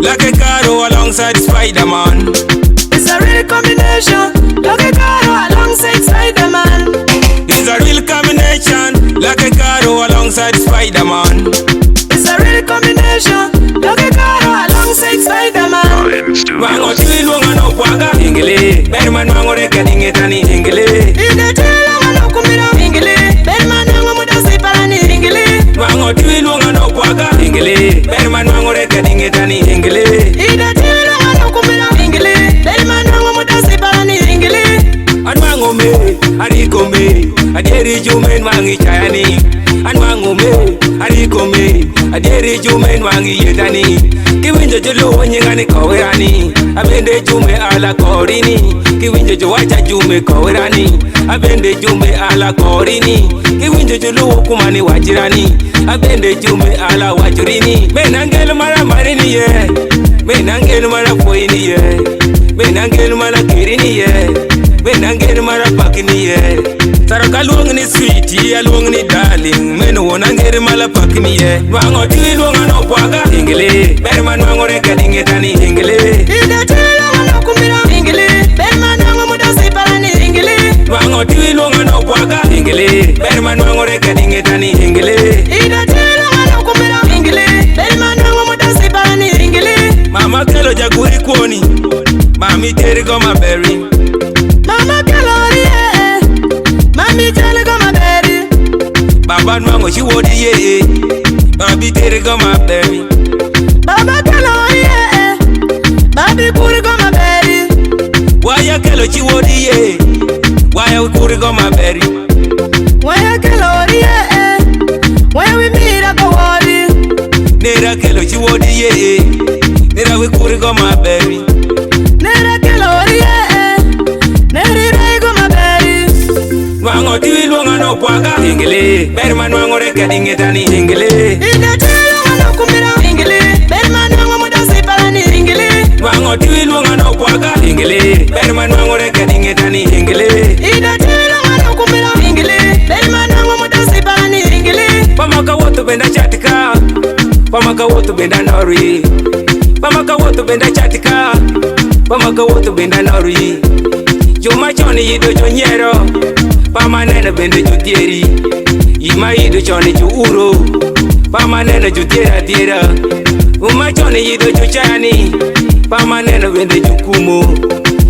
like a Caro alongside Spider-Man. It's a real combination, like a Caro alongside Spider-Man. It's a real combination, like a Caro alongside Spider-Man. It's a real combination, like a Caro alongside Spider-Man. Wango tui luonga no pwaga ingele, Berman wango reka dingetani ingele. Ine tui luonga no kumira ingele, Berman wango mudasi parani ingele. Wango tui luonga no pwaga ingele, Berman wango reka dingetani ingele. Ine tui luonga no kumira ingele, Berman wango mudasi parani ingele. Anwango me, ariko me, adieri jumen wangi chayani. Anwango me, ariko me, adieri jumen wangi yetani. Kiwinjo julu nyingani kawirani, abende jume ala korini. Kiwinjo juwacha jume kawirani, abende jume ala korini. Kiwinjo julu kumani wajirani, abende jume ala wajurini. Menangel mara marini ye, menangel mara poini ye, menangel mara kirini ye, menangel mara pakini ye. Saraka luong ni sweetie, luong ni darling, meno wonangel mara pakini ye. Wango tui luonga no pwaga ingele, Berman wango reka dingetani ingele. Ine tui luonga no kumira ingele, Berman wango mudasi parani ingele. Wango tui luonga no pwaga ingele, Berman wango reka dingetani ingele. Ine tui luonga no kumira ingele, Berman wango mudasi parani ingele. Mama kelo jaguri kuoni, mami teri goma berry. Mama kalori ye, mami teri goma berry. Baba nwango chiwodi ye, babi teri goma berry. Baba kalori ye, babi kuri goma berry. Waya kelo chiwodi ye, waya ukuri goma berry. Waya kalori ye, waya we mira go wori. Nera kelo chiwodi ye, nera ukuri goma berry. Nera kalori ye, neri rei goma berry. Wango tui luonga no pwaga ingele, Berman wango reka dingetani ingele. Ine tui luonga no kumira ingele, Berman wango mudasi parani ingele. Wango tui luonga no pwaga ingele, Berman wango reka dingetani ingele. Ine tui luonga no kumira ingele, Berman wango mudasi parani ingele. Pamaka woto benda chatika, pamaka woto benda nori. Pamaka woto benda chatika, pamaka woto benda nori. Juma choni yido jonyero, pama nene bende jutieri. Ima yido choni ju uro, pama nene jutiera tiera. Uma choni yido juchani, pama nene bende jukumo.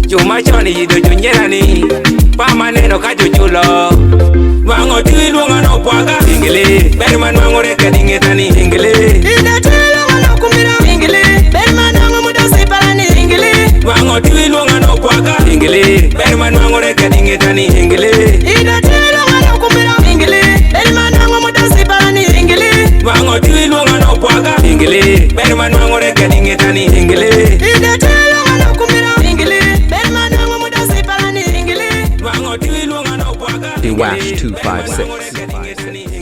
Juma choni yido jonyerani, pama nene kajo julo. Wango tui luonga no pwaga ingele, Berman wango reka dingetani ingele. Ine tui luonga no kumira ingele, Berman wango mudasi parani ingele. Wango tui luonga no pwaga ingele, Berman wango reka dingetani ingele. Ine tui luonga no kumira ingele, Berman wango mudasi parani ingele. Wango tui luonga no pwaga ingele, Berman wango reka dingetani ingele. Ine tui luonga no kumira ingele, Berman wango mudasi parani ingele. Wango tui luonga no pwaga The Wash ingele, 256. Berman wango reka dingetani ingele.